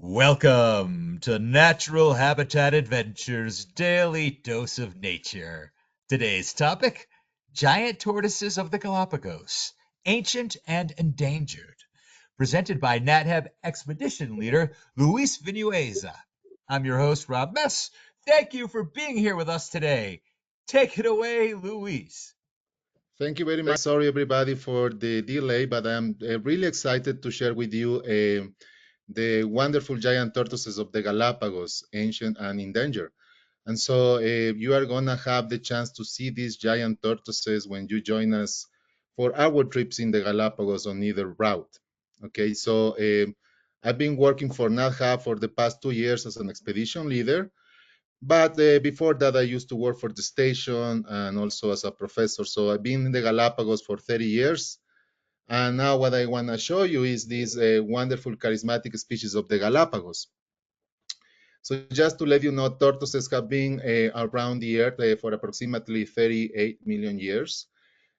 Welcome to Natural Habitat Adventures Daily Dose of Nature. Today's topic, Giant Tortoises of the Galapagos, Ancient and Endangered, presented by NatHab Expedition Leader Luis Vinueza. I'm your host, Rob Mess. Thank you for being here with us today. Take it away, Luis. Thank you very much. Sorry, everybody, for the delay, but I'm really excited to share with you the wonderful giant tortoises of the Galapagos, ancient and endangered. And so you are going to have the chance to see these giant tortoises when you join us for our trips in the Galapagos on either route. Okay, so I've been working for NatHab for the past 2 years as an expedition leader. But before that, I used to work for the station and also as a professor. So I've been in the Galapagos for 30 years. And now what I want to show you is these wonderful charismatic species of the Galapagos. So just to let you know, tortoises have been around the Earth for approximately 38 million years.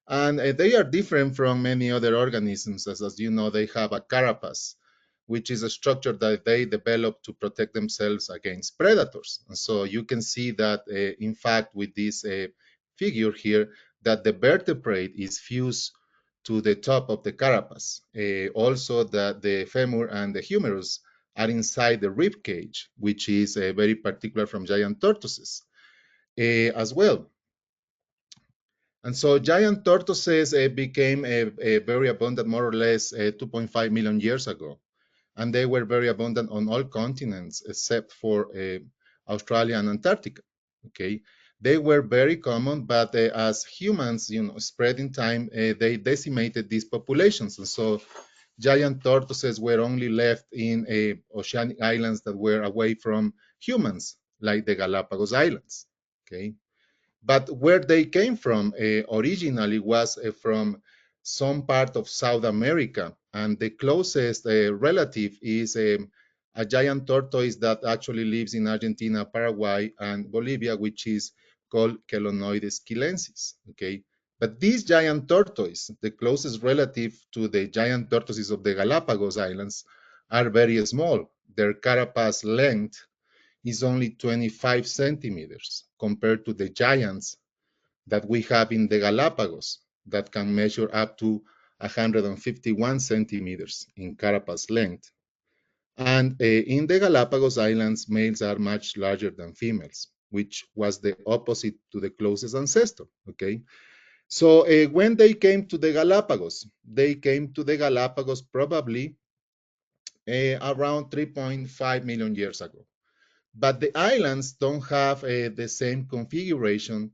And they are different from many other organisms. As you know, they have a carapace, which is a structure that they develop to protect themselves against predators. And so you can see that, in fact, with this figure here, that the vertebrate is fused to the top of the carapace. Also, that the femur and the humerus are inside the rib cage, which is very particular from giant tortoises as well. And so giant tortoises became very abundant more or less 2.5 million years ago. And they were very abundant on all continents except for Australia and Antarctica. Okay, they were very common, but as humans, spread in time, they decimated these populations, and so giant tortoises were only left in oceanic islands that were away from humans, like the Galapagos Islands. Okay, but where they came from originally was from some part of South America, and the closest relative is a giant tortoise that actually lives in Argentina, Paraguay, and Bolivia, which is called Chelonoides chilensis. Okay, but these giant tortoise, the closest relative to the giant tortoises of the Galapagos Islands, are very small. Their carapace length is only 25 centimeters compared to the giants that we have in the Galapagos that can measure up to 151 centimeters in carapace length. And in the Galapagos Islands, males are much larger than females, which was the opposite to the closest ancestor, okay? So when they came to the Galapagos, they came to the Galapagos probably around 3.5 million years ago. But the islands don't have the same configuration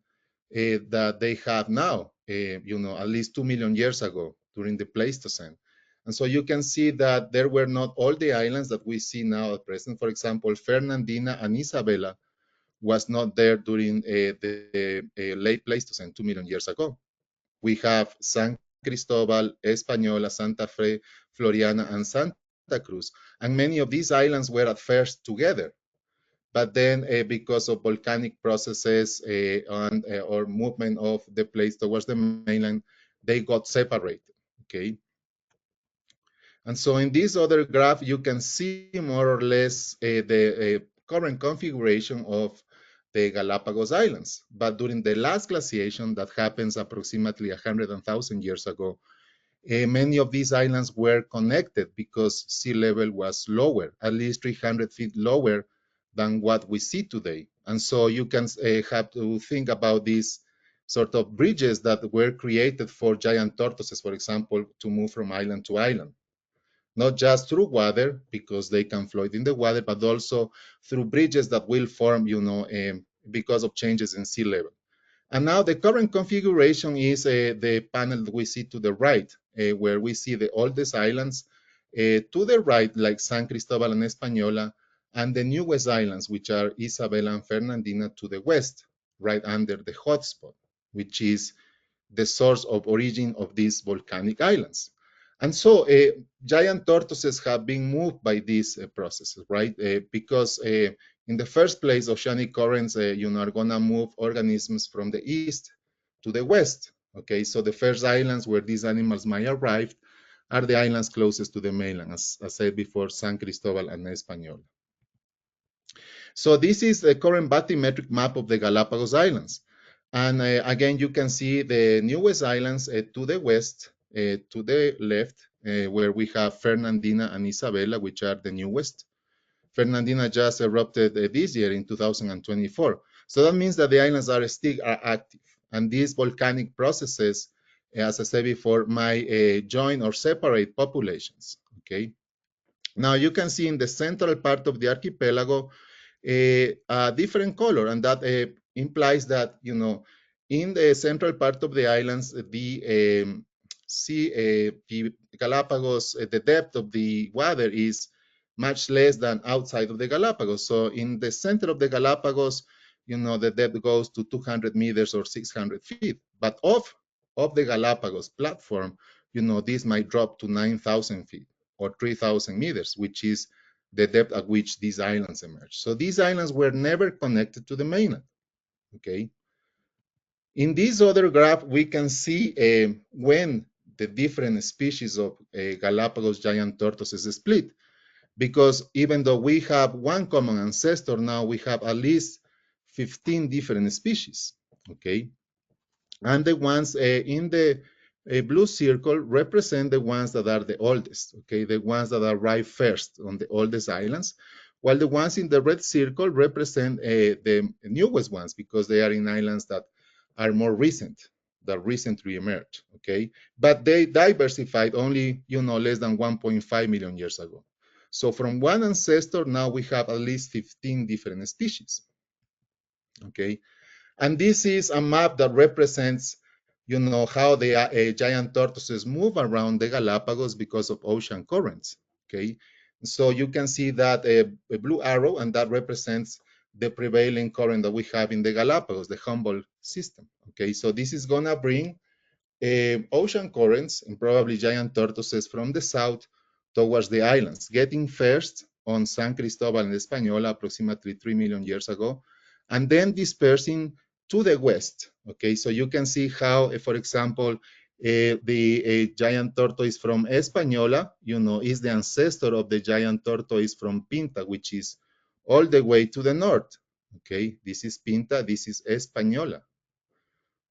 that they have now, at least 2 million years ago during the Pleistocene. And so you can see that there were not all the islands that we see now at present. For example, Fernandina and Isabella was not there during the late Pleistocene 2 million years ago. We have San Cristobal, Española, Santa Fe, Floriana, and Santa Cruz. And many of these islands were at first together. But then because of volcanic processes or movement of the place towards the mainland, they got separated, okay? And so in this other graph, you can see more or less the current configuration of the Galapagos Islands. But during the last glaciation that happens approximately 100,000 years ago, many of these islands were connected because sea level was lower, at least 300 feet lower than what we see today. And so you can have to think about these sort of bridges that were created for giant tortoises, for example, to move from island to island. Not just through water, because they can float in the water, but also through bridges that will form, because of changes in sea level. And now the current configuration is the panel that we see to the right, where we see the oldest islands to the right, like San Cristobal and Española, and the newest islands, which are Isabela and Fernandina to the west, right under the hotspot, which is the source of origin of these volcanic islands. And so giant tortoises have been moved by these processes, right? Because in the first place, oceanic currents, are gonna move organisms from the east to the west, okay? So the first islands where these animals might arrive are the islands closest to the mainland, as I said before, San Cristobal and Española. So this is the current bathymetric map of the Galapagos Islands. And again, you can see the newest islands to the west, to the left, where we have Fernandina and Isabela, which are the newest. Fernandina just erupted this year in 2024. So that means that the islands are still active. And these volcanic processes, as I said before, might join or separate populations, okay? Now you can see in the central part of the archipelago, a different color, and that implies that, you know, in the central part of the islands, the sea, the Galapagos, the depth of the water is much less than outside of the Galapagos. So in the center of the Galapagos, you know, the depth goes to 200 meters or 600 feet. But off of the Galapagos platform, you know, this might drop to 9,000 feet or 3,000 meters, which is the depth at which these islands emerged. So these islands were never connected to the mainland, okay? In this other graph, we can see when the different species of Galapagos giant tortoises split, because even though we have one common ancestor, now we have at least 15 different species, okay? And the ones in the blue circle represent the ones that are the oldest, okay? The ones that arrived first on the oldest islands, while the ones in the red circle represent the newest ones because they are in islands that are more recent, that recently emerged, okay? But they diversified only, you know, less than 1.5 million years ago. So from one ancestor, now we have at least 15 different species, okay? And this is a map that represents, you know, how the giant tortoises move around the Galapagos because of ocean currents, okay? So you can see that a blue arrow, and that represents the prevailing current that we have in the Galapagos, the Humboldt system, okay? So this is gonna bring ocean currents and probably giant tortoises from the south towards the islands, getting first on San Cristobal and Española approximately 3 million years ago, and then dispersing to the west. Okay, so you can see how, for example, the giant tortoise from Española, you know, is the ancestor of the giant tortoise from Pinta, which is all the way to the north. Okay, this is Pinta, this is Española.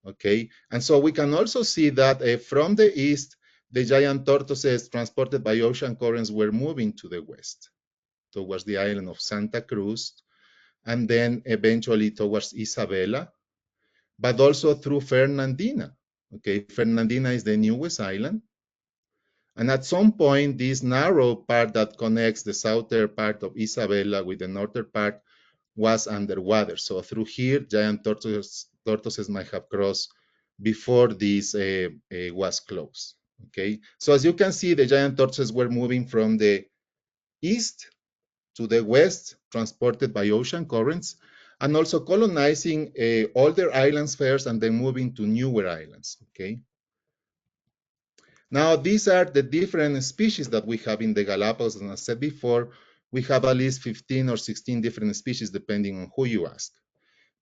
Okay, and so we can also see that from the east, the giant tortoises transported by ocean currents were moving to the west, towards the island of Santa Cruz, and then eventually towards Isabela, but also through Fernandina. Okay, Fernandina is the newest island. And at some point, this narrow part that connects the southern part of Isabela with the northern part was underwater. So through here, giant tortoises might have crossed before this was closed. Okay, so as you can see, the giant tortoises were moving from the east to the west, transported by ocean currents, and also colonizing older islands first and then moving to newer islands. Okay. Now, these are the different species that we have in the Galapagos. And as I said before, we have at least 15 or 16 different species, depending on who you ask.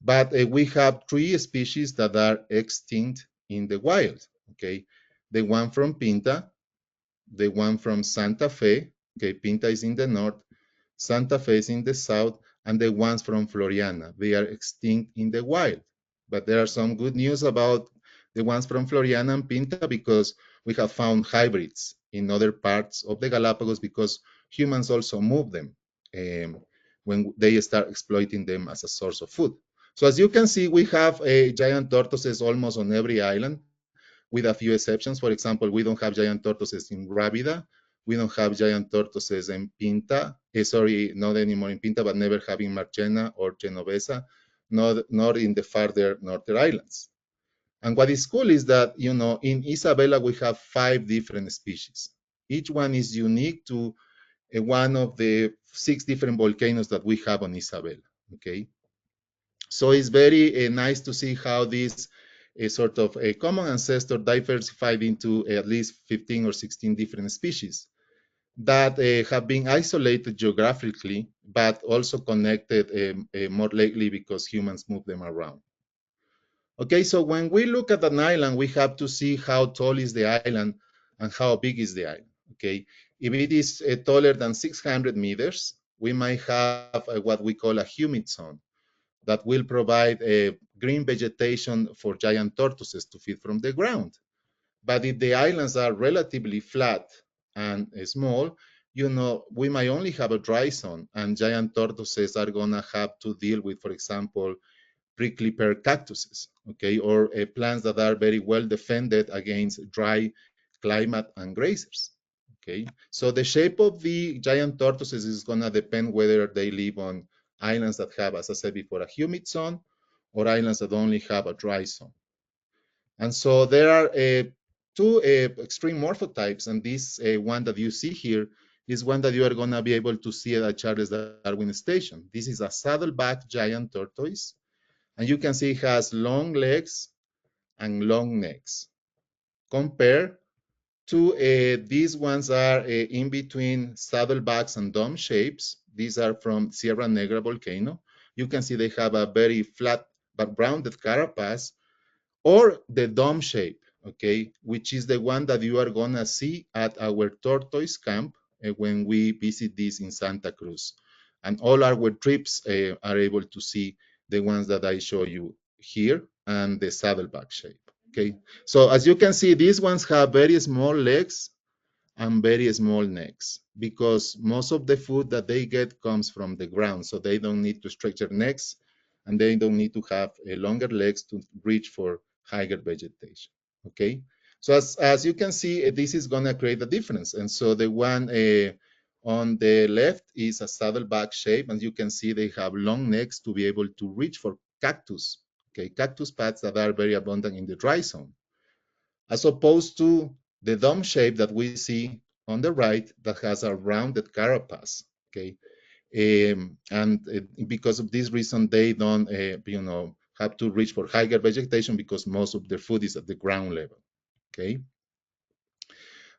But we have 3 species that are extinct in the wild, okay? The one from Pinta, the one from Santa Fe, okay, Pinta is in the north, Santa Fe is in the south, and the ones from Floriana. They are extinct in the wild. But there are some good news about the ones from Floriana and Pinta because we have found hybrids in other parts of the Galapagos because humans also move them when they start exploiting them as a source of food. So as you can see, we have giant tortoises almost on every island, with a few exceptions. For example, we don't have giant tortoises in Rábida. We don't have giant tortoises in Pinta. Sorry, not anymore in Pinta, but never have in Marchena or Genovesa, nor in the farther northern islands. And what is cool is that, you know, in Isabela, we have 5 different species. Each one is unique to one of the 6 different volcanoes that we have on Isabela, okay? So it's very nice to see how this sort of a common ancestor diversified into at least 15 or 16 different species that have been isolated geographically, but also connected more lately because humans move them around. Okay, so when we look at an island, we have to see how tall is the island and how big is the island. Okay, if it is taller than 600 meters, we might have what we call a humid zone that will provide a green vegetation for giant tortoises to feed from the ground. But if the islands are relatively flat and small, we might only have a dry zone, and giant tortoises are gonna have to deal with, for example, prickly pear cactuses, okay, or plants that are very well defended against dry climate and grazers, okay. So the shape of the giant tortoises is gonna depend whether they live on islands that have, as I said before, a humid zone, or islands that only have a dry zone. And so there are two extreme morphotypes, and this one that you see here is one that you are gonna be able to see at Charles Darwin Station. This is a saddleback giant tortoise, and you can see it has long legs and long necks. Compare to these ones are in between saddlebacks and dome shapes. These are from Sierra Negra volcano. You can see they have a very flat but rounded carapace, or the dome shape, okay, which is the one that you are gonna see at our tortoise camp when we visit this in Santa Cruz. And all our trips are able to see the ones that I show you here and the saddleback shape, okay? So as you can see, these ones have very small legs and very small necks, because most of the food that they get comes from the ground, so they don't need to stretch their necks, and they don't need to have longer legs to reach for higher vegetation, okay? So as you can see, this is gonna create a difference. And so the one on the left is a saddleback shape, and you can see they have long necks to be able to reach for cactus, okay? Cactus pads that are very abundant in the dry zone, as opposed to the dome shape that we see on the right that has a rounded carapace, okay? And because of this reason, they don't, have to reach for higher vegetation because most of their food is at the ground level, okay?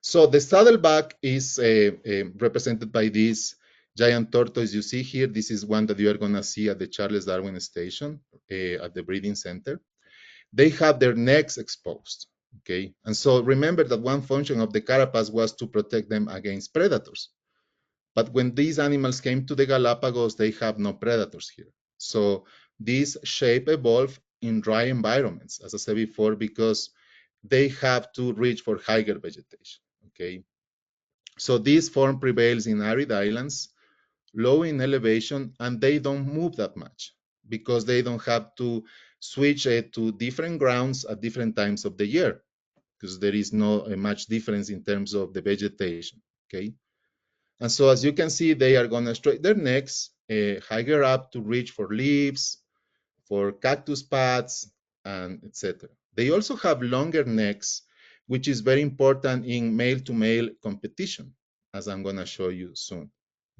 So the saddleback is represented by this giant tortoise you see here. This is one that you are gonna see at the Charles Darwin Station at the breeding center. They have their necks exposed, okay? And so remember that one function of the carapace was to protect them against predators. But when these animals came to the Galapagos, they have no predators here. So this shape evolved in dry environments, as I said before, because they have to reach for higher vegetation, okay? So this form prevails in arid islands, low in elevation, and they don't move that much because they don't have to switch to different grounds at different times of the year, because there is no much difference in terms of the vegetation, okay? And so as you can see, they are gonna straight their necks higher up to reach for leaves, for cactus pads, and etc. They also have longer necks, which is very important in male-to-male competition, as I'm gonna show you soon,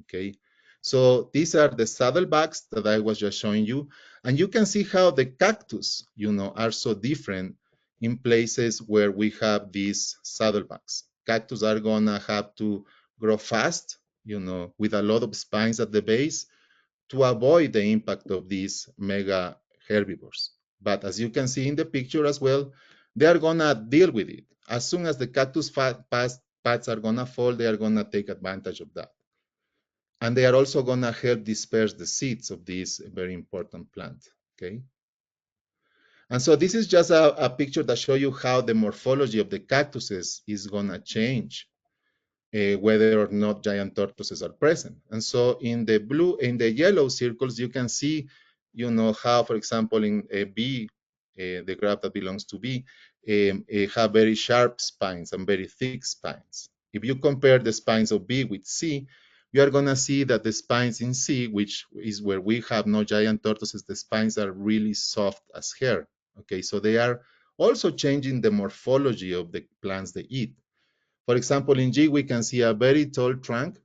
okay? So these are the saddlebacks that I was just showing you, and you can see how the cactus, are so different in places where we have these saddlebacks. Cactus are gonna have to grow fast, with a lot of spines at the base to avoid the impact of these mega herbivores. But as you can see in the picture as well, they are gonna deal with it. As soon as the cactus pads are gonna fall, they are gonna take advantage of that. And they are also gonna help disperse the seeds of this very important plant, okay? And so this is just a picture that shows you how the morphology of the cactuses is gonna change whether or not giant tortoises are present. And so in the yellow circles, you can see, how, for example, in B, the graph that belongs to B, have very sharp spines and very thick spines. If you compare the spines of B with C, you are gonna see that the spines in C, which is where we have no giant tortoises, the spines are really soft as hair. Okay, so they are also changing the morphology of the plants they eat. For example, in G, we can see a very tall trunk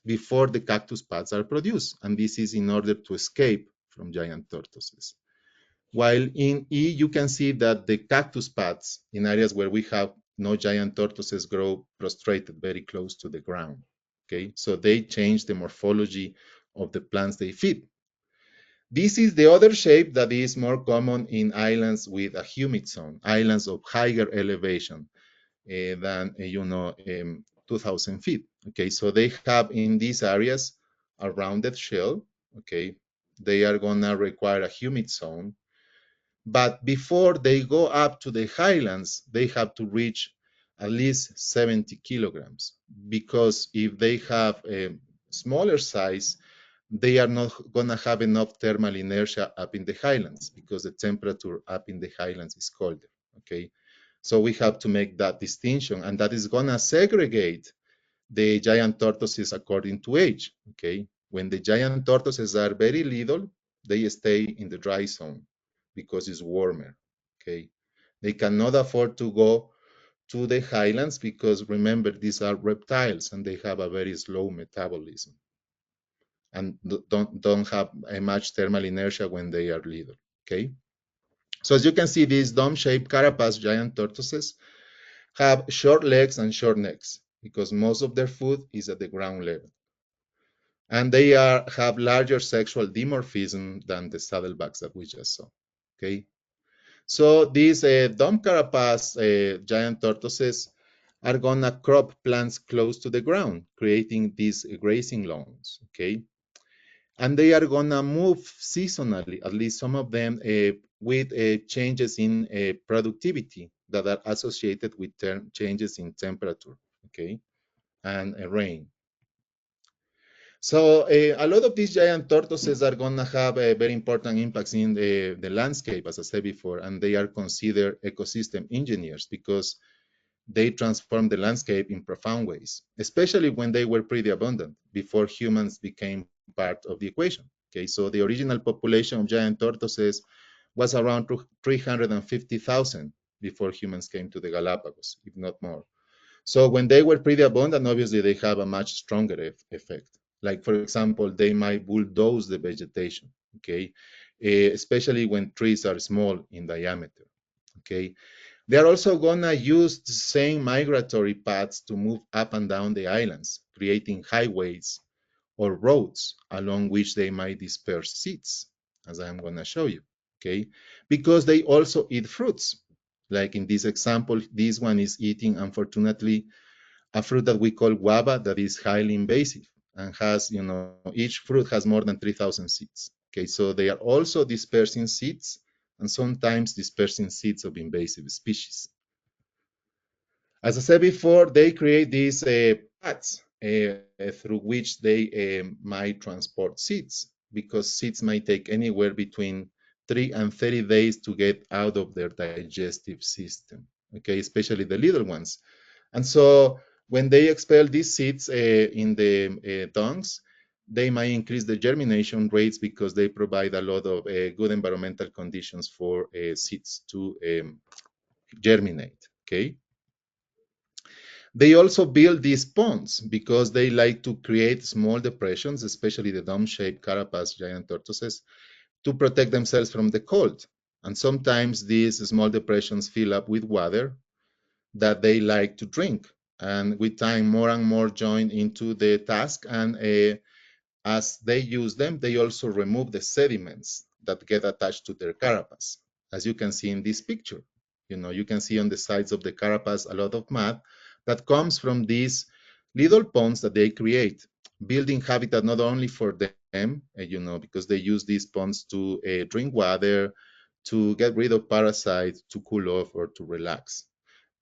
before the cactus pads are produced, and this is in order to escape from giant tortoises. While in E, you can see that the cactus pads in areas where we have no giant tortoises grow prostrated very close to the ground, okay? So they change the morphology of the plants they feed. This is the other shape that is more common in islands with a humid zone, islands of higher elevation. than 2,000 feet. Okay, so they have in these areas a rounded shell. Okay, they are gonna require a humid zone, but before they go up to the highlands, they have to reach at least 70 kilograms, because if they have a smaller size, they are not gonna have enough thermal inertia up in the highlands, because the temperature up in the highlands is colder. Okay, so we have to make that distinction, and that is gonna segregate the giant tortoises according to age. Okay, when the giant tortoises are very little, they stay in the dry zone because it's warmer. Okay, they cannot afford to go to the highlands because, remember, these are reptiles and they have a very slow metabolism and don't have a much thermal inertia when they are little. Okay, so as you can see, these dome-shaped carapace giant tortoises have short legs and short necks because most of their food is at the ground level. And they have larger sexual dimorphism than the saddlebacks that we just saw. Okay, so these dome carapace giant tortoises are gonna crop plants close to the ground, creating these grazing lawns. Okay, and they are gonna move seasonally, at least some of them, with changes in productivity that are associated with changes in temperature. Okay, and rain. So a lot of these giant tortoises are going to have very important impacts in the landscape, as I said before, and they are considered ecosystem engineers because they transform the landscape in profound ways, especially when they were pretty abundant before humans became part of the equation. Okay, so the original population of giant tortoises was around 350,000 before humans came to the Galapagos, if not more. So when they were pretty abundant, obviously they have a much stronger effect. Like, for example, they might bulldoze the vegetation, okay? Especially when trees are small in diameter, okay? They're also gonna use the same migratory paths to move up and down the islands, creating highways or roads along which they might disperse seeds, as I'm gonna show you, okay? Because they also eat fruits. Like in this example, this one is eating, unfortunately, a fruit that we call guava that is highly invasive and has, each fruit has more than 3,000 seeds. Okay, so they are also dispersing seeds and sometimes dispersing seeds of invasive species. As I said before, they create these paths through which they might transport seeds, because seeds might take anywhere between 3 and 30 days to get out of their digestive system, okay, especially the little ones. And so when they expel these seeds in the tongues, they might increase the germination rates because they provide a lot of good environmental conditions for seeds to germinate, okay? They also build these ponds because they like to create small depressions, especially the dome-shaped carapace giant tortoises, to protect themselves from the cold. And sometimes these small depressions fill up with water that they like to drink. And with time, more and more join into the task. And as they use them, they also remove the sediments that get attached to their carapace, as you can see in this picture. You can see on the sides of the carapace a lot of mud that comes from these little ponds that they create, building habitat not only for them, because they use these ponds to drink water, to get rid of parasites, to cool off, or to relax.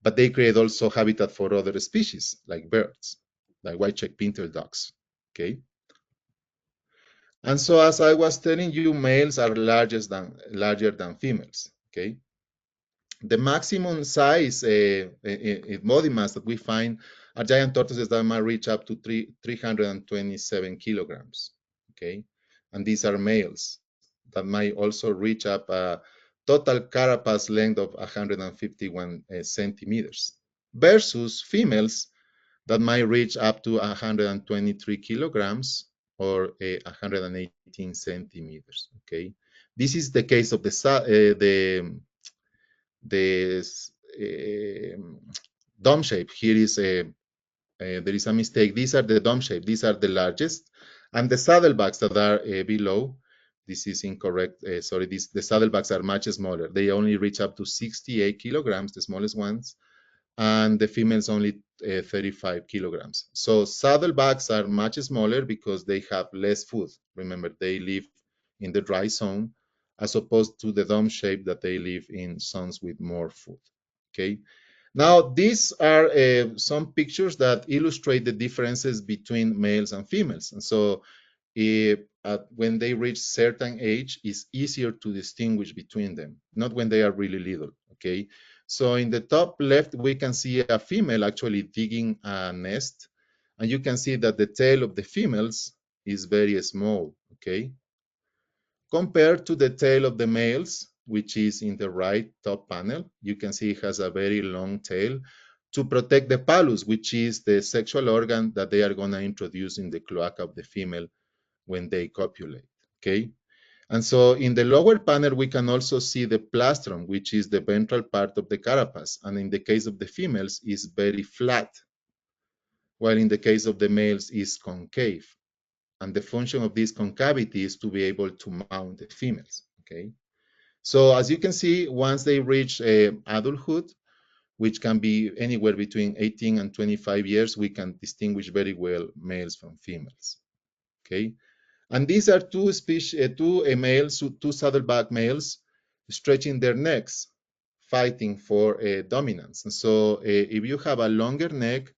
But they create also habitat for other species, like birds, like white-cheeked pintail ducks, okay? And so, as I was telling you, males are larger than females, okay? The maximum size body mass that we find are giant tortoises that might reach up to 327 kilograms, okay? And these are males that might also reach up a total carapace length of 151 centimeters, versus females that might reach up to 123 kilograms or 118 centimeters, okay? This is the case of the dome shape. Here is there is a mistake. These are the dome shape. These are the largest. And the saddlebacks that are below, this is incorrect. Sorry, the saddlebacks are much smaller. They only reach up to 68 kilograms, the smallest ones. and the females only 35 kilograms. So saddlebags are much smaller because they have less food. Remember, they live in the dry zone as opposed to the dome shape that they live in zones with more food. Okay. Now, these are some pictures that illustrate the differences between males and females. And so when they reach certain age, it's easier to distinguish between them, not when they are really little, okay? So in the top left, we can see a female actually digging a nest, and you can see that the tail of the females is very small, okay? Compared to the tail of the males, which is in the right top panel, you can see it has a very long tail to protect the pallus, which is the sexual organ that they are going to introduce in the cloaca of the female when they copulate, okay? And so in the lower panel, we can also see the plastron, which is the ventral part of the carapace. And in the case of the females, is very flat, while in the case of the males is concave. And the function of this concavity is to be able to mount the females, okay? So as you can see, once they reach adulthood, which can be anywhere between 18 and 25 years, we can distinguish very well males from females, okay? And these are two species, two males, two saddleback males, stretching their necks, fighting for dominance. And so, if you have a longer neck,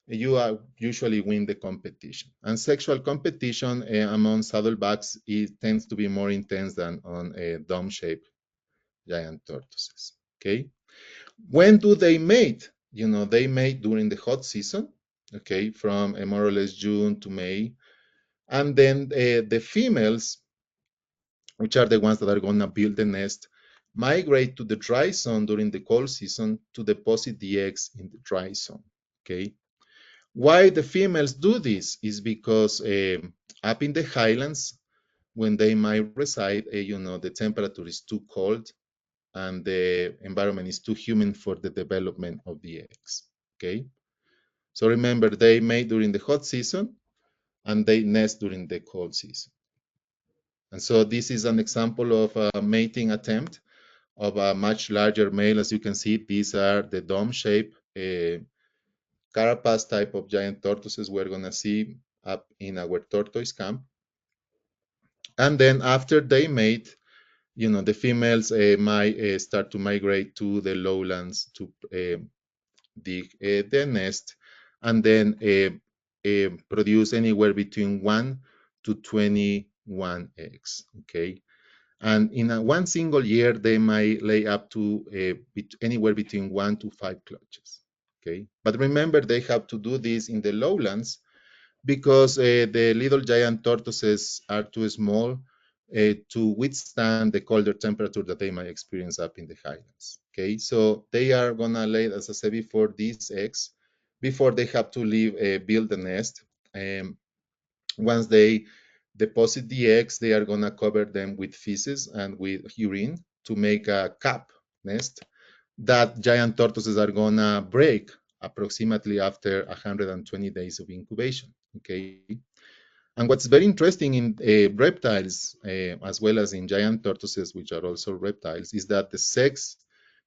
you usually win the competition. And sexual competition among saddlebacks tends to be more intense than on dome-shaped giant tortoises. Okay, when do they mate? You know, they mate during the hot season. Okay, from more or less June to May. And then the females, which are the ones that are going to build the nest, migrate to the dry zone during the cold season to deposit the eggs in the dry zone. Okay. Why the females do this is because up in the highlands, when they might reside, you know, the temperature is too cold and the environment is too humid for the development of the eggs. Okay. So remember, they mate during the hot season and they nest during the cold season. And so this is an example of a mating attempt of a much larger male. As you can see, these are the dome-shaped carapace type of giant tortoises we're going to see up in our tortoise camp. And then after they mate, you know, the females might start to migrate to the lowlands to dig their nest and then produce anywhere between 1 to 21 eggs, okay? And in one single year, they might lay up to anywhere between 1 to 5 clutches. Okay, but remember, they have to do this in the lowlands because the little giant tortoises are too small to withstand the colder temperature that they might experience up in the highlands. Okay, so they are gonna lay, as I said before, these eggs before they have to leave, build the nest. Once they deposit the eggs, they are going to cover them with feces and with urine to make a cap nest that giant tortoises are going to break approximately after 120 days of incubation. Okay. And what's very interesting in reptiles, as well as in giant tortoises, which are also reptiles, is that the sex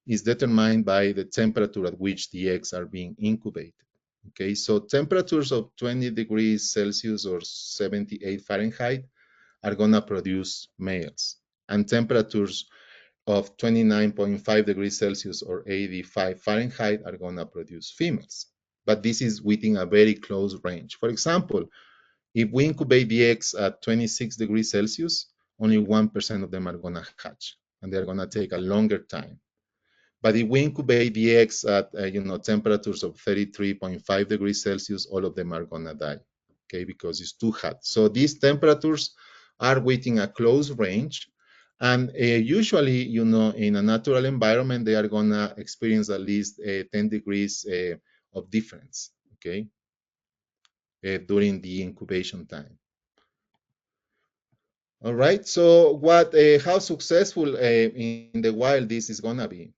is determined by the temperature at which the eggs are being incubated. Okay, so temperatures of 20 degrees Celsius or 78 Fahrenheit are going to produce males, and temperatures of 29.5 degrees Celsius or 85 Fahrenheit are going to produce females. But this is within a very close range. For example, if we incubate the eggs at 26 degrees Celsius, only 1% of them are going to hatch, and they're going to take a longer time. But if we incubate the eggs at temperatures of 33.5 degrees Celsius, all of them are gonna die, okay, because it's too hot. So these temperatures are within a close range, and usually, in a natural environment, they are gonna experience at least 10 degrees of difference, okay, during the incubation time. All right. So, how successful in the wild this is gonna be?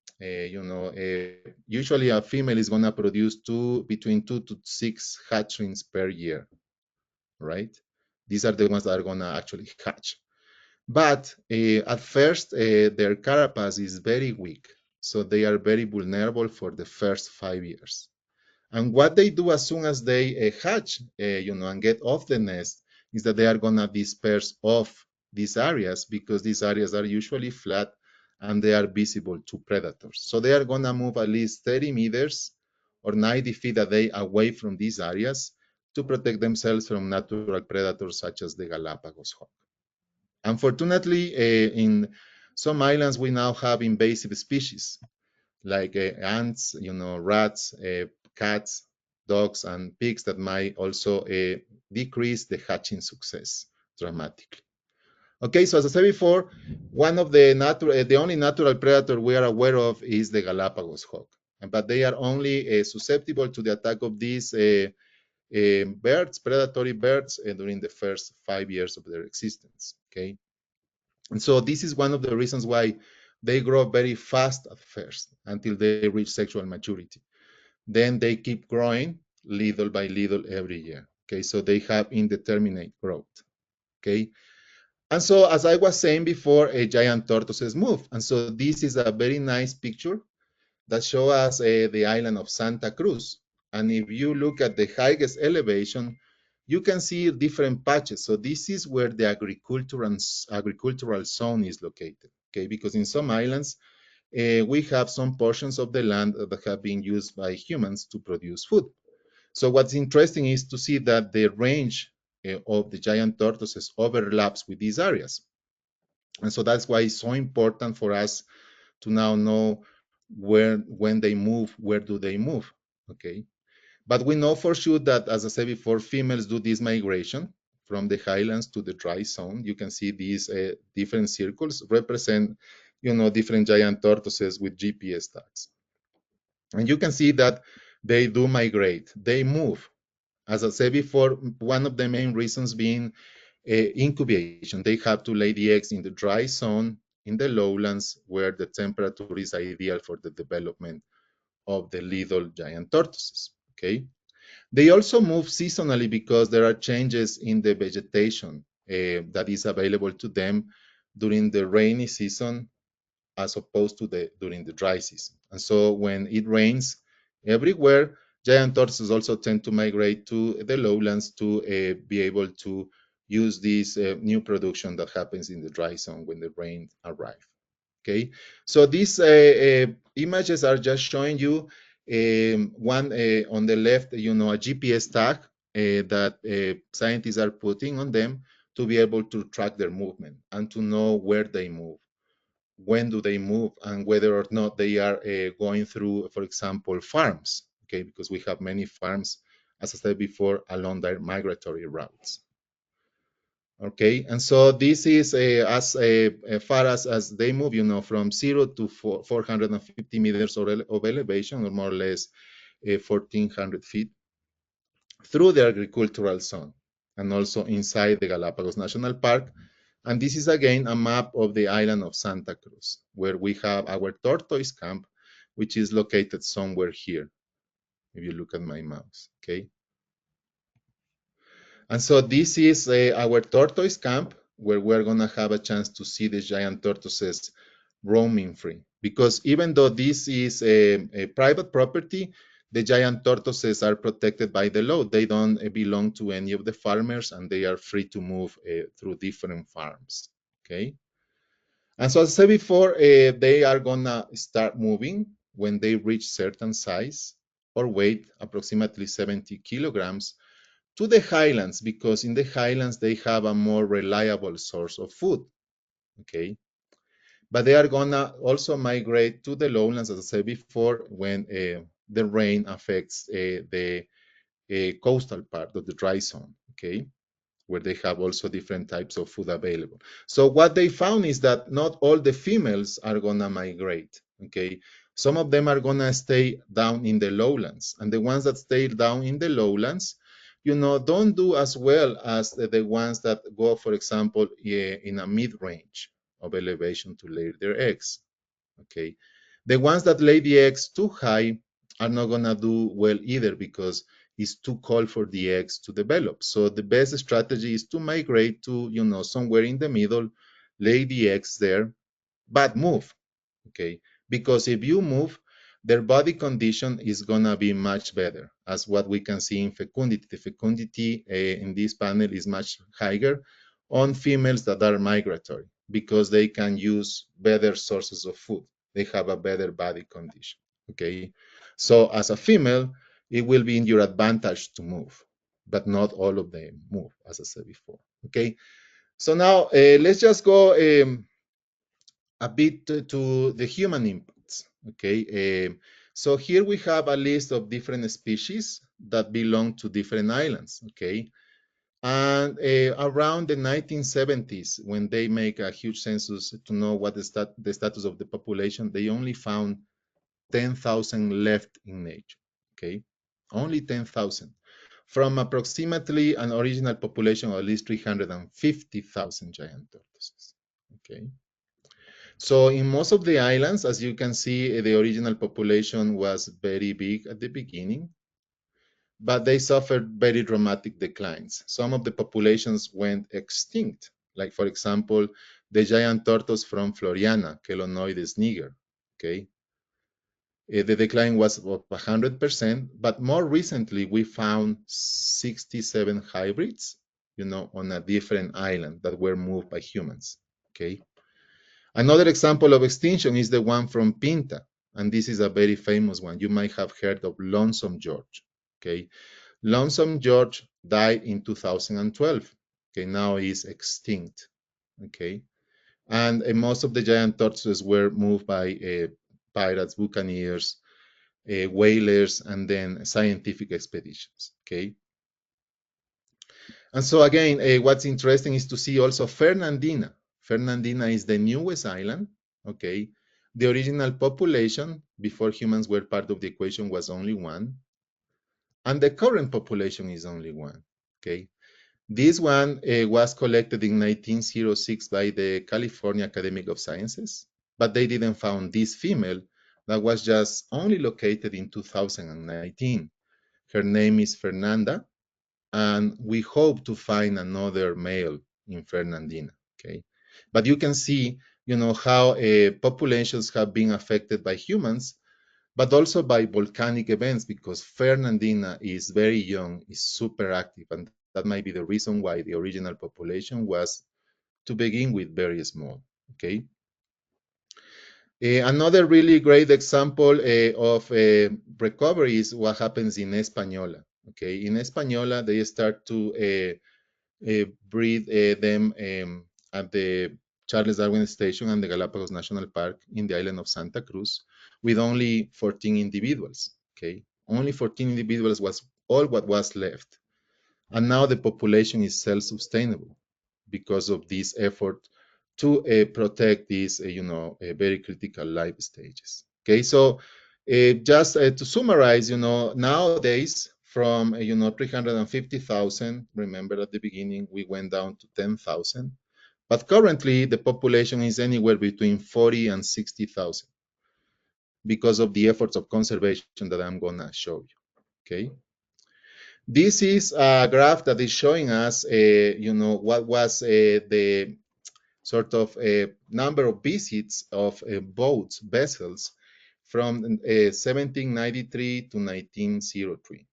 Usually a female is gonna produce between 2 to 6 hatchlings per year, right? These are the ones that are gonna actually hatch. But at first, their carapace is very weak. So they are very vulnerable for the first 5 years. And what they do as soon as they hatch, and get off the nest, is that they are gonna disperse off these areas, because these areas are usually flat and they are visible to predators. So they are gonna move at least 30 meters or 90 feet a day away from these areas to protect themselves from natural predators such as the Galapagos hawk. Unfortunately, in some islands, we now have invasive species like ants, rats, cats, dogs, and pigs that might also decrease the hatching success dramatically. Okay, so as I said before, one of the only natural predator we are aware of is the Galapagos hawk, but they are only susceptible to the attack of these birds, predatory birds, during the first 5 years of their existence. Okay, and so this is one of the reasons why they grow very fast at first until they reach sexual maturity. Then they keep growing little by little every year. Okay, so they have indeterminate growth. Okay, and so as I was saying before, giant tortoises move. And so this is a very nice picture that shows us the island of Santa Cruz. And if you look at the highest elevation, you can see different patches. So this is where the agricultural zone is located. Okay, because in some islands, we have some portions of the land that have been used by humans to produce food. So what's interesting is to see that the range of the giant tortoises overlaps with these areas. And so that's why it's so important for us to now know when they move, where do they move, okay? But we know for sure that, as I said before, females do this migration from the highlands to the dry zone. You can see these different circles represent, different giant tortoises with GPS tags. And you can see that they do migrate, they move. As I said before, one of the main reasons being incubation. They have to lay the eggs in the dry zone, in the lowlands, where the temperature is ideal for the development of the little giant tortoises. Okay. They also move seasonally because there are changes in the vegetation that is available to them during the rainy season as opposed to during the dry season. And so when it rains everywhere, giant tortoises also tend to migrate to the lowlands to be able to use this new production that happens in the dry zone when the rain arrives. Okay, so these images are just showing you one on the left, a GPS tag that scientists are putting on them to be able to track their movement and to know where they move, when do they move, and whether or not they are going through, for example, farms, okay, because we have many farms, as I said before, along their migratory routes. Okay, and so this is as far as they move, from 0 to 450 meters of elevation, or more or less 1,400 feet, through the agricultural zone, and also inside the Galapagos National Park. And this is again a map of the island of Santa Cruz, where we have our tortoise camp, which is located somewhere here, if you look at my mouse, okay? And so this is our tortoise camp, where we're gonna have a chance to see the giant tortoises roaming free. Because even though this is a private property, the giant tortoises are protected by the law. They don't belong to any of the farmers, and they are free to move through different farms, okay? And so as I said before, they are gonna start moving when they reach certain size or weight, approximately 70 kilograms, to the highlands, because in the highlands they have a more reliable source of food, okay? But they are gonna also migrate to the lowlands, as I said before, when the rain affects the coastal part of the dry zone, okay? Where they have also different types of food available. So what they found is that not all the females are gonna migrate, okay? Some of them are gonna stay down in the lowlands, and the ones that stay down in the lowlands, don't do as well as the ones that go, for example, in a mid-range of elevation to lay their eggs, okay? The ones that lay the eggs too high are not gonna do well either, because it's too cold for the eggs to develop. So the best strategy is to migrate to, somewhere in the middle, lay the eggs there, but move, okay? because if you move, their body condition is gonna be much better, as what we can see in fecundity. The fecundity in this panel is much higher on females that are migratory because they can use better sources of food. They have a better body condition, okay? So as a female, it will be in your advantage to move, but not all of them move, as I said before, okay? So now let's just go a bit to the human impacts. Okay, so here we have a list of different species that belong to different islands. Okay, and around the 1970s, when they make a huge census to know what the status of the population, they only found 10,000 left in nature. Okay, only 10,000 from approximately an original population of at least 350,000 giant tortoises. Okay. So in most of the islands, as you can see, the original population was very big at the beginning, but they suffered very dramatic declines. Some of the populations went extinct, like for example, the giant tortoise from Floriana, Chelonoides niger, okay? The decline was of 100%, but more recently we found 67 hybrids, on a different island that were moved by humans, okay? Another example of extinction is the one from Pinta, and this is a very famous one. You might have heard of Lonesome George. Okay, Lonesome George died in 2012. Okay, now is extinct. Okay, and most of the giant tortoises were moved by pirates, buccaneers, whalers, and then scientific expeditions. Okay, and so again, what's interesting is to see also Fernandina. Fernandina is the newest island, okay? The original population before humans were part of the equation was only one, and the current population is only one, okay? This one was collected in 1906 by the California Academy of Sciences, but they didn't found this female that was just only located in 2019. Her name is Fernanda, and we hope to find another male in Fernandina. Okay, but you can see, how populations have been affected by humans, but also by volcanic events because Fernandina is very young, is super active, and that might be the reason why the original population was to begin with very small. Okay. Another really great example of recovery is what happens in Española. Okay, in Española, they start to breed them at the Charles Darwin Station and the Galapagos National Park in the island of Santa Cruz with only 14 individuals. Okay, only 14 individuals was all what was left. And now the population is self-sustainable because of this effort to protect these, very critical life stages. Okay, so just to summarize, nowadays from, 350,000, remember at the beginning, we went down to 10,000, but currently the population is anywhere between 40 and 60,000 because of the efforts of conservation that I'm gonna show you, okay? This is a graph that is showing us, what was the sort of number of visits of boats, vessels, from 1793 to 1903.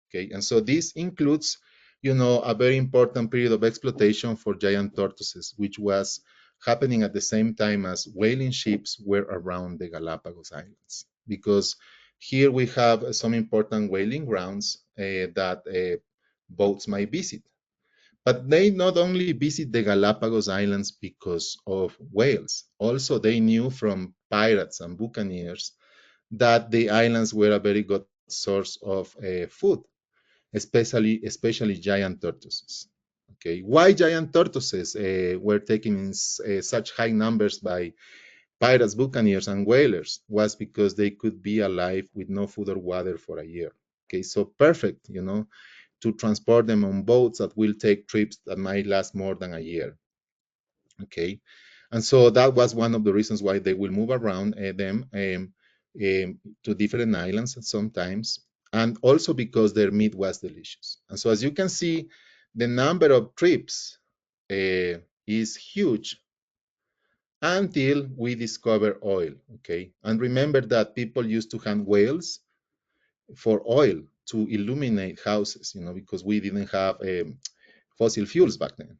Okay, and so this includes, a very important period of exploitation for giant tortoises, which was happening at the same time as whaling ships were around the Galapagos Islands, because here we have some important whaling grounds that boats might visit. But they not only visit the Galapagos Islands because of whales, also they knew from pirates and buccaneers that the islands were a very good source of food, especially giant tortoises. Okay, why giant tortoises were taken in such high numbers by pirates, buccaneers, and whalers was because they could be alive with no food or water for a year. Okay, so perfect, to transport them on boats that will take trips that might last more than a year. Okay, and so that was one of the reasons why they will move around them to different islands sometimes, and also because their meat was delicious. And so as you can see, the number of trips is huge, until we discover oil, okay? And remember that people used to hunt whales for oil to illuminate houses, because we didn't have fossil fuels back then.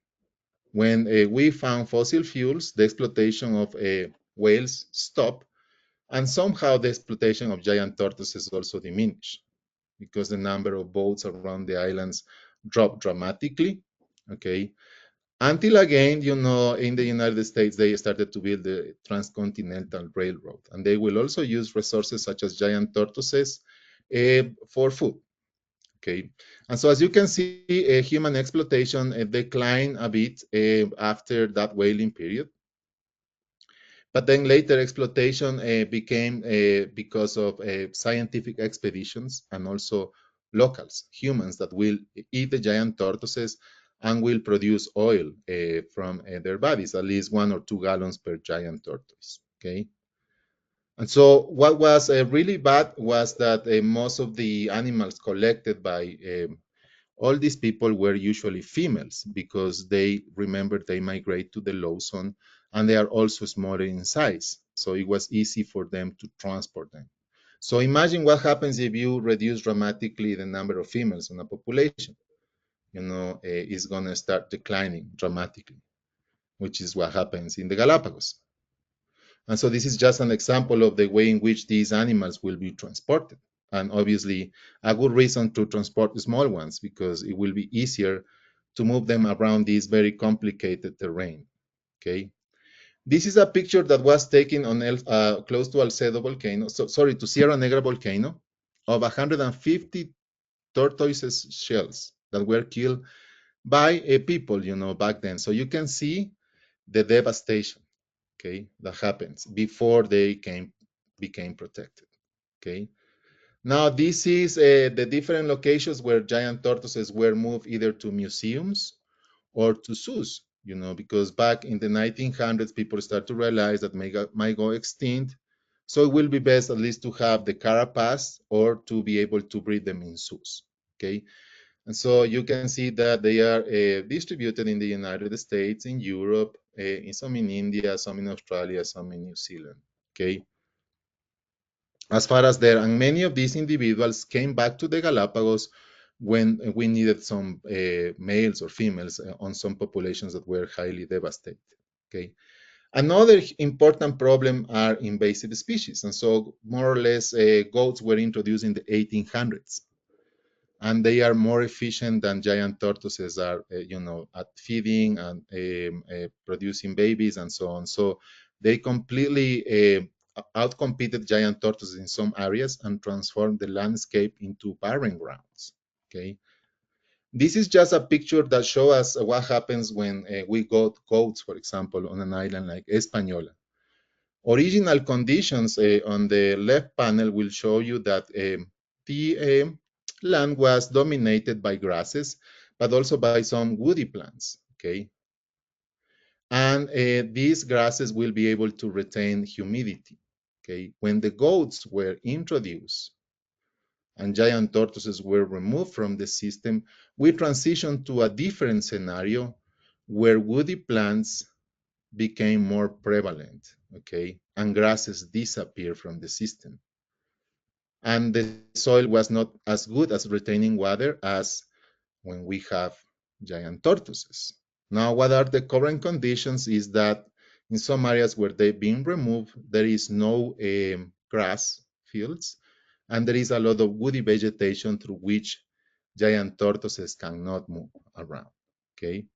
When we found fossil fuels, the exploitation of whales stopped, and somehow the exploitation of giant tortoises also diminished because the number of boats around the islands dropped dramatically, okay? Until again, in the United States, they started to build the transcontinental railroad, and they will also use resources such as giant tortoises for food. Okay, and so as you can see, human exploitation declined a bit after that whaling period, but then later exploitation became because of scientific expeditions and also locals, humans that will eat the giant tortoises and will produce oil from their bodies, at least 1 or 2 gallons per giant tortoise. Okay. And so what was really bad was that most of the animals collected by all these people were usually females because they migrate to the low zone, and they are also smaller in size. So it was easy for them to transport them. So imagine what happens if you reduce dramatically the number of females in a population. It's going to start declining dramatically, which is what happens in the Galapagos. And so this is just an example of the way in which these animals will be transported. And obviously, a good reason to transport small ones because it will be easier to move them around this very complicated terrain. Okay. This is a picture that was taken on close to Alcedo volcano, to Sierra Negra volcano, of 150 tortoises shells that were killed by people, back then. So you can see the devastation, okay, that happens before they became protected, okay. Now, this is the different locations where giant tortoises were moved either to museums or to zoos, because back in the 1900s, people start to realize that might go extinct. So it will be best at least to have the carapace or to be able to breed them in zoos, okay? And so you can see that they are distributed in the United States, in Europe, some in India, some in Australia, some in New Zealand, okay? As far as there, and many of these individuals came back to the Galapagos when we needed some males or females on some populations that were highly devastated. Okay. Another important problem are invasive species, and so more or less goats were introduced in the 1800s, and they are more efficient than giant tortoises are, at feeding and producing babies and so on. So they completely outcompeted giant tortoises in some areas and transformed the landscape into barren grounds. Okay, this is just a picture that shows us what happens when we got goats, for example, on an island like Española. Original conditions on the left panel will show you that the land was dominated by grasses, but also by some woody plants, okay? And these grasses will be able to retain humidity, okay? When the goats were introduced and giant tortoises were removed from the system, we transitioned to a different scenario where woody plants became more prevalent, okay? And grasses disappear from the system. And the soil was not as good as retaining water as when we have giant tortoises. Now, what are the current conditions is that in some areas where they've been removed, there is no grass fields, and there is a lot of woody vegetation through which giant tortoises cannot move around, okay?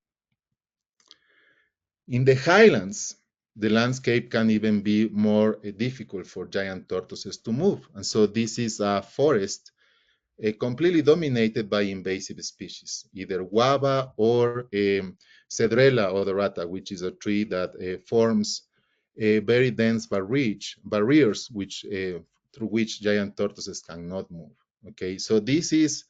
In the highlands, the landscape can even be more difficult for giant tortoises to move. And so this is a forest completely dominated by invasive species, either guava or cedrela odorata, which is a tree that forms very dense barriers through which giant tortoises cannot move. Okay, so this is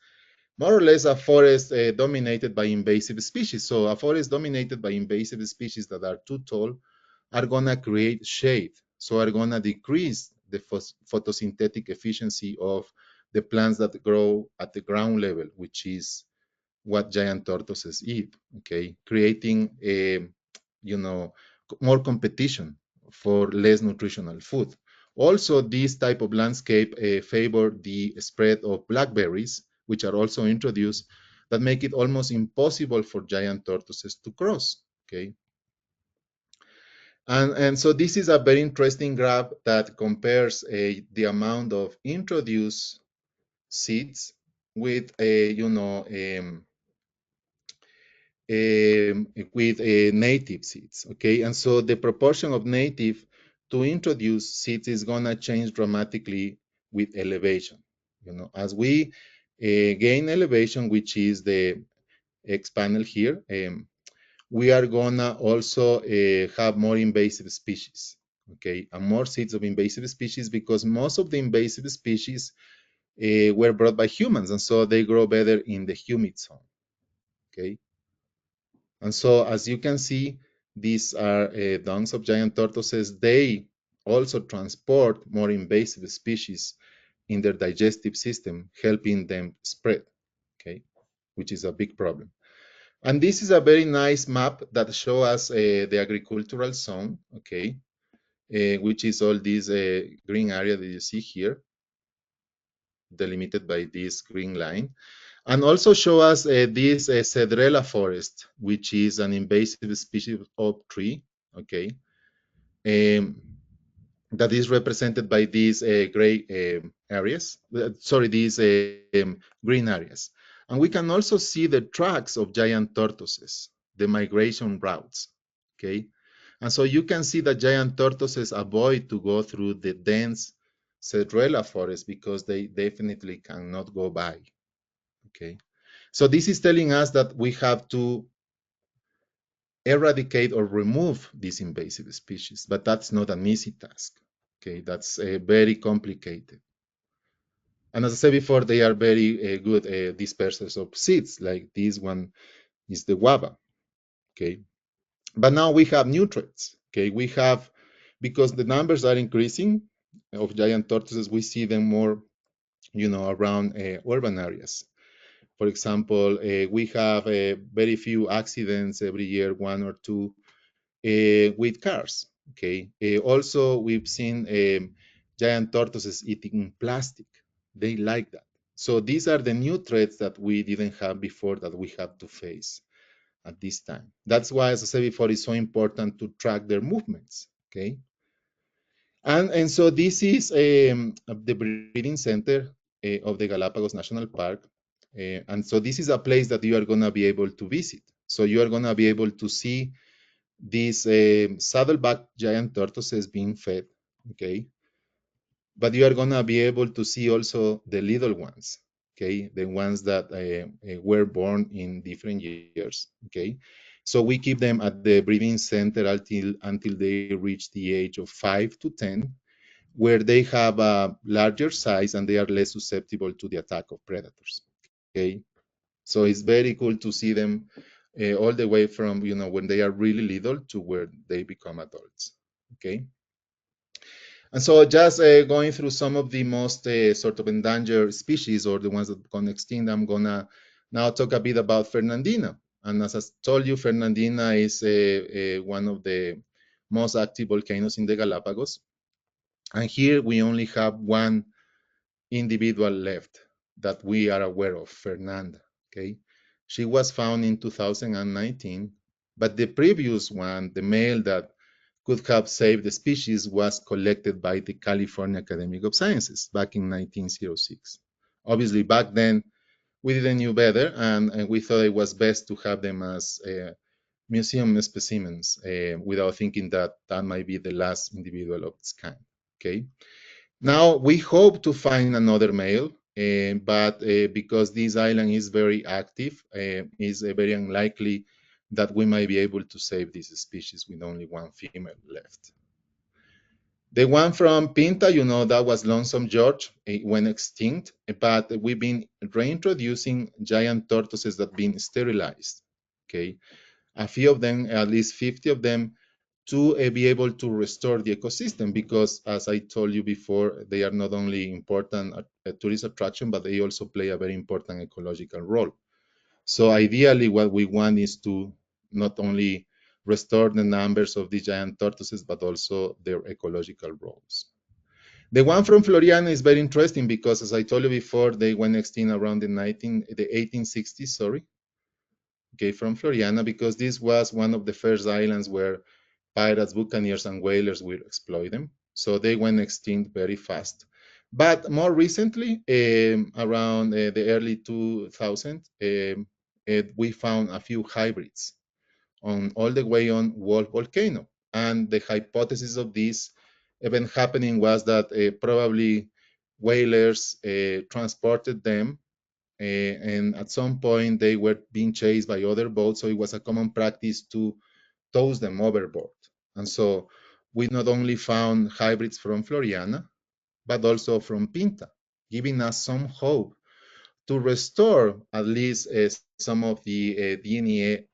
more or less a forest dominated by invasive species. So a forest dominated by invasive species that are too tall are going to create shade. So are going to decrease the photosynthetic efficiency of the plants that grow at the ground level, which is what giant tortoises eat, okay? Creating more competition for less nutritional food. Also, this type of landscape favor the spread of blackberries, which are also introduced, that make it almost impossible for giant tortoises to cross. Okay, and so this is a very interesting graph that compares the amount of introduced seeds with with native seeds. Okay, and so the proportion of native to introduce seeds is gonna change dramatically with elevation. As we gain elevation, which is the X panel here, we are gonna also have more invasive species. Okay, and more seeds of invasive species, because most of the invasive species were brought by humans, and so they grow better in the humid zone. Okay, and so as you can see, these are dunks of giant tortoises. They also transport more invasive species in their digestive system, helping them spread. Okay, which is a big problem. And this is a very nice map that shows us the agricultural zone, okay, which is all this green area that you see here, delimited by this green line. And also show us this cedrela forest, which is an invasive species of oak tree, okay, um, that is represented by these gray areas, sorry, these green areas. And we can also see the tracks of giant tortoises, the migration routes, okay? And so you can see that giant tortoises avoid to go through the dense cedrela forest because they definitely cannot go by, okay? So this is telling us that we have to eradicate or remove these invasive species, but that's not an easy task. Okay, that's very complicated. And as I said before, they are very good dispersers of seeds, like this one is the guava. Okay, but now we have new threats. Okay, we have, because the numbers are increasing of giant tortoises, we see them more, around urban areas. For example, we have very few accidents every year, one or two, with cars. Okay. Also, we've seen giant tortoises eating plastic. They like that. So these are the new threats that we didn't have before that we have to face at this time. That's why, as I said before, it's so important to track their movements. Okay. And so this is the breeding center of the Galapagos National Park. And so this is a place that you are going to be able to visit. So you are going to be able to see these saddleback giant tortoises being fed, okay? But you are gonna be able to see also the little ones, okay? The ones that were born in different years, okay? So we keep them at the breeding center until they reach the age of 5 to 10, where they have a larger size and they are less susceptible to the attack of predators, okay? So it's very cool to see them all the way from, when they are really little to where they become adults. Okay. And so just going through some of the most sort of endangered species, or the ones that gone extinct, I'm gonna now talk a bit about Fernandina. And as I told you, Fernandina is one of the most active volcanoes in the Galapagos. And here we only have one individual left that we are aware of, Fernanda. Okay, she was found in 2019, but the previous one, the male that could have saved the species, was collected by the California Academy of Sciences back in 1906. Obviously, back then we didn't know better, and we thought it was best to have them as museum specimens without thinking that that might be the last individual of its kind. Okay. Now we hope to find another male, but because this island is very active, it's very unlikely that we might be able to save this species with only one female left. The one from Pinta, that was Lonesome George. It went extinct, but we've been reintroducing giant tortoises that have been sterilized. Okay, a few of them, at least 50 of them, to be able to restore the ecosystem, because as I told you before, they are not only important tourist attraction, but they also play a very important ecological role. So ideally what we want is to not only restore the numbers of the giant tortoises, but also their ecological roles. The one from Floriana is very interesting because, as I told you before, they went extinct around the 1860s, sorry, okay, from Floriana, because this was one of the first islands where pirates, buccaneers, and whalers will exploit them. So they went extinct very fast. But more recently, around the early 2000s, we found a few hybrids on all the way on Wolf Volcano. And the hypothesis of this event happening was that probably whalers transported them, and at some point they were being chased by other boats. So it was a common practice to toss them overboard. And so we not only found hybrids from Floriana, but also from Pinta, giving us some hope to restore at least some of the DNA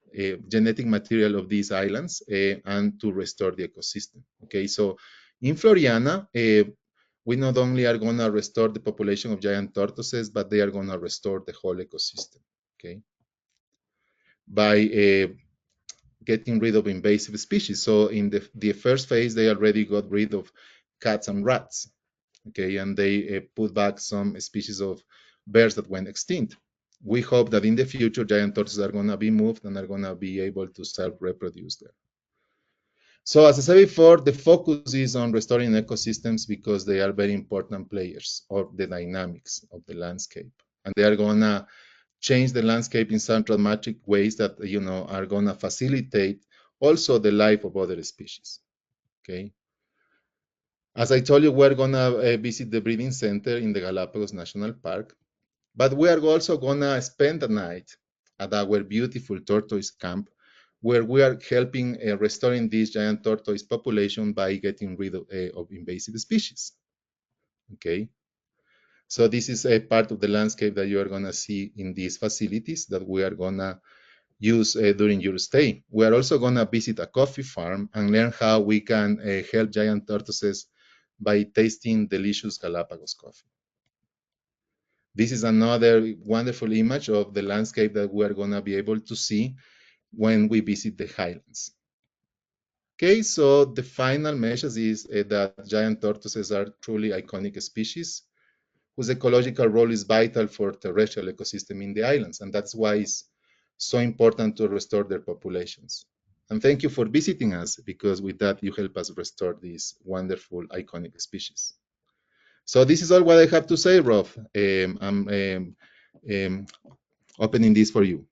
genetic material of these islands and to restore the ecosystem. Okay, so in Floriana, we not only are going to restore the population of giant tortoises, but they are going to restore the whole ecosystem. Okay, by getting rid of invasive species. So in the first phase, they already got rid of cats and rats. Okay, and they put back some species of birds that went extinct. We hope that in the future, giant tortoises are going to be moved and are going to be able to self-reproduce there. So as I said before, the focus is on restoring ecosystems because they are very important players of the dynamics of the landscape. And they are going to change the landscape in some dramatic ways that, are going to facilitate also the life of other species. Okay. As I told you, we're going to visit the breeding center in the Galapagos National Park, but we are also going to spend the night at our beautiful tortoise camp, where we are helping restoring this giant tortoise population by getting rid of invasive species. Okay. So this is a part of the landscape that you are going to see in these facilities that we are going to use during your stay. We are also going to visit a coffee farm and learn how we can help giant tortoises by tasting delicious Galapagos coffee. This is another wonderful image of the landscape that we are going to be able to see when we visit the highlands. Okay, so the final message is that giant tortoises are truly iconic species whose ecological role is vital for terrestrial ecosystem in the islands, and that's why it's so important to restore their populations. And thank you for visiting us, because with that you help us restore these wonderful iconic species. So this is all what I have to say, Rob. I'm opening this for you.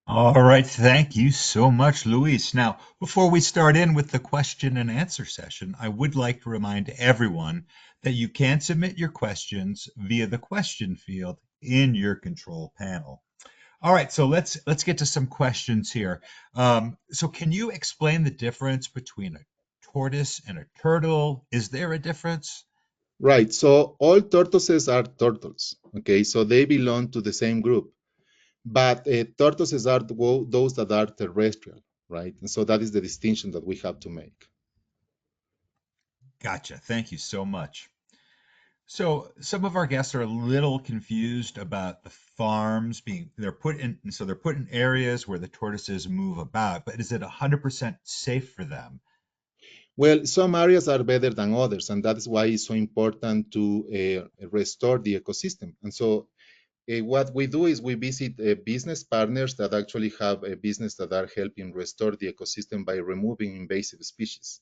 All right, thank you so much, Luis. Now, before we start in with the question and answer session, I would like to remind everyone that you can submit your questions via the question field in your control panel. All right, so let's get to some questions here. So can you explain the difference between a tortoise and a turtle? Is there a difference? Right, so all tortoises are turtles, okay? So they belong to the same group, but tortoises are those that are terrestrial, right? And so that is the distinction that we have to make. Gotcha. Thank you so much. So some of our guests are a little confused about the farms being they're put in areas where the tortoises move about, but is it 100% safe for them? Well, some areas are better than others, and that is why it's so important to restore the ecosystem. And so what we do is we visit business partners that actually have a business that are helping restore the ecosystem by removing invasive species.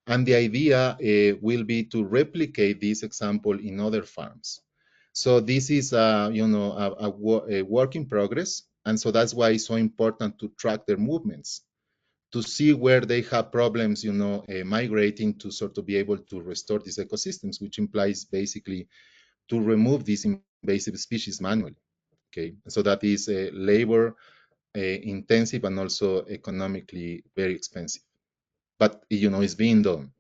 And the idea will be to replicate this example in other farms. So this is, a work in progress. And so that's why it's so important to track their movements, to see where they have problems, migrating to sort of be able to restore these ecosystems, which implies basically to remove these invasive species manually. Okay, so that is labor intensive and also economically very expensive. But it's being done.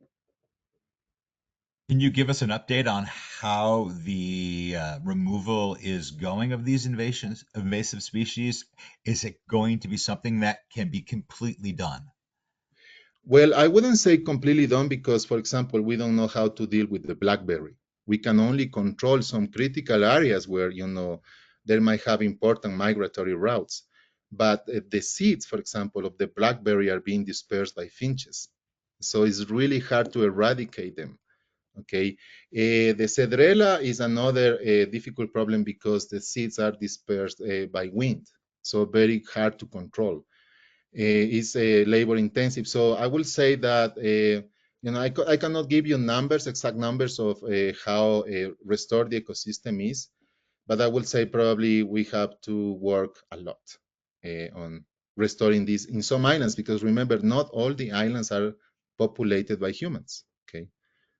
Can you give us an update on how the removal is going of these invasive species? Is it going to be something that can be completely done? Well, I wouldn't say completely done because, for example, we don't know how to deal with the blackberry. We can only control some critical areas where, there might have important migratory routes. but the seeds, for example, of the blackberry are being dispersed by finches. So it's really hard to eradicate them. Okay, the cedrela is another difficult problem because the seeds are dispersed by wind, so very hard to control. It's labor intensive. So I will say that I cannot give you numbers, exact numbers of how restored the ecosystem is, but I will say probably we have to work a lot on restoring this in some islands, because remember, not all the islands are populated by humans. Okay,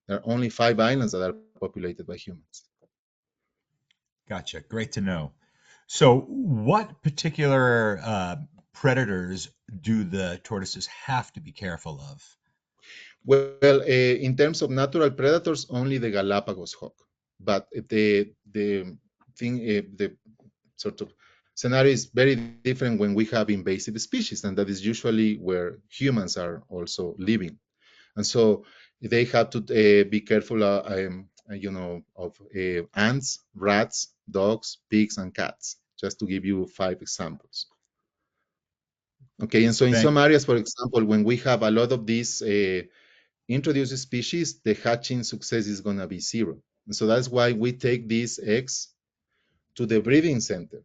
there are only 5 islands that are populated by humans. Gotcha. Great to know. So, what particular predators do the tortoises have to be careful of? Well, in terms of natural predators, only the Galapagos hawk. But the thing, the sort of scenario is very different when we have invasive species, and that is usually where humans are also living. And so they have to be careful, of ants, rats, dogs, pigs, and cats, just to give you 5 examples. Okay, and so in Thank. some areas, for example, when we have a lot of these introduced species, the hatching success is going to be zero. And so that's why we take these eggs to the breeding center,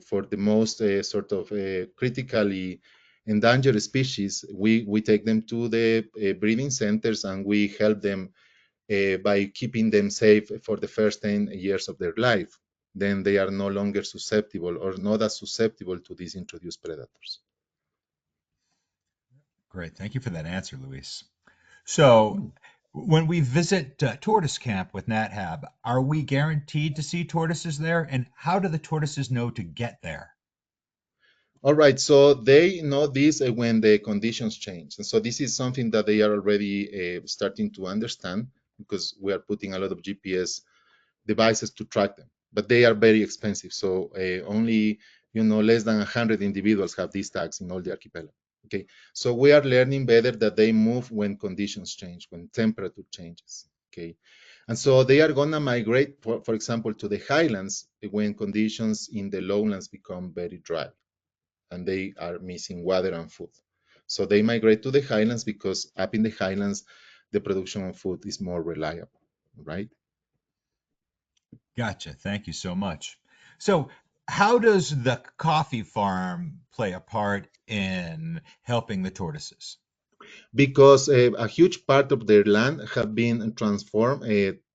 for the most sort of critically endangered species. We take them to the breeding centers, and we help them by keeping them safe for the first 10 years of their life. Then they are no longer susceptible, or not as susceptible, to these introduced predators. Great. Thank you for that answer, Luis. So, when we visit Tortoise Camp with NatHab, are we guaranteed to see tortoises there? And how do the tortoises know to get there? All right, so they know this when the conditions change. And so this is something that they are already starting to understand, because we are putting a lot of GPS devices to track them. But they are very expensive. So only, less than 100 individuals have these tags in all the archipelago. Okay, so we are learning better that they move when conditions change, when temperature changes. Okay, and so they are gonna migrate, for example, to the highlands when conditions in the lowlands become very dry and they are missing water and food. So they migrate to the highlands because up in the highlands, the production of food is more reliable, right? Gotcha. Thank you so much. So, how does the coffee farm play a part in helping the tortoises? Because a huge part of their land have been transformed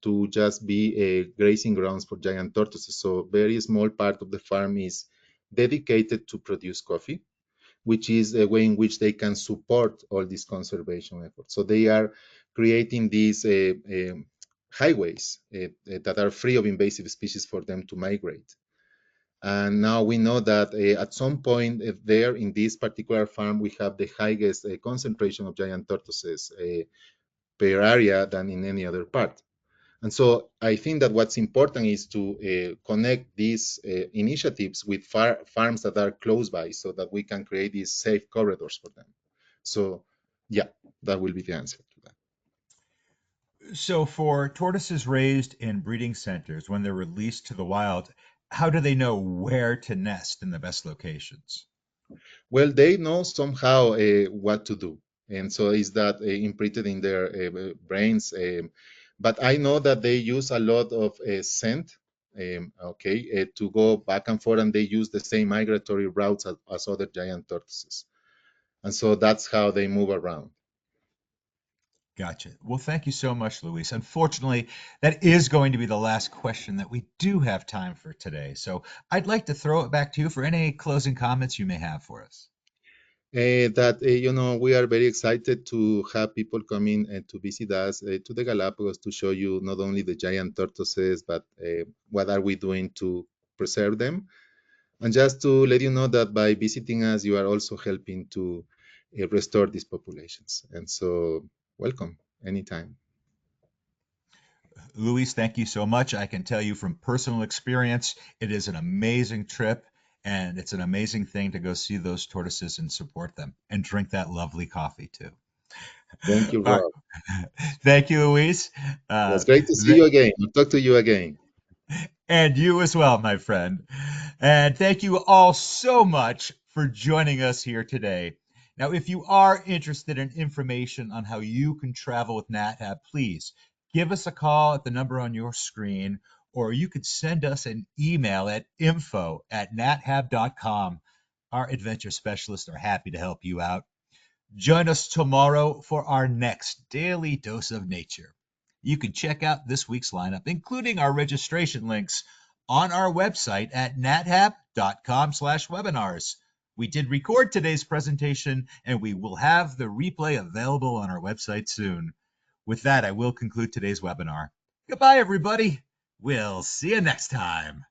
to just be grazing grounds for giant tortoises. So very small part of the farm is dedicated to produce coffee, which is a way in which they can support all these conservation efforts. So they are creating these highways that are free of invasive species for them to migrate. And now we know that at some point there in this particular farm, we have the highest concentration of giant tortoises per area than in any other part. And so I think that what's important is to connect these initiatives with farms that are close by, so that we can create these safe corridors for them. So yeah, that will be the answer to that. So, for tortoises raised in breeding centers, when they're released to the wild, how do they know where to nest in the best locations? Well, they know somehow what to do. And so is that imprinted in their brains. But I know that they use a lot of scent, okay, to go back and forth, and they use the same migratory routes as other giant tortoises. And so that's how they move around. Gotcha. Well, thank you so much, Luis. Unfortunately, that is going to be the last question that we do have time for today. So I'd like to throw it back to you for any closing comments you may have for us. That we are very excited to have people coming to visit us to the Galapagos, to show you not only the giant tortoises, but what are we doing to preserve them, and just to let you know that by visiting us, you are also helping to restore these populations. And so, welcome anytime. Luis, thank you so much. I can tell you from personal experience, it is an amazing trip, and it's an amazing thing to go see those tortoises and support them and drink that lovely coffee too. Thank you, All right. Rob. Thank you, Luis. It Uh, was great to see th- you again. I'll talk to you again. And you as well, my friend. And thank you all so much for joining us here today. Now, if you are interested in information on how you can travel with NatHab, please give us a call at the number on your screen, or you could send us an email at info@nathab.com. Our adventure specialists are happy to help you out. Join us tomorrow for our next daily dose of nature. You can check out this week's lineup, including our registration links, on our website at nathab.com/webinars. We did record today's presentation, and we will have the replay available on our website soon. With that, I will conclude today's webinar. Goodbye, everybody. We'll see you next time.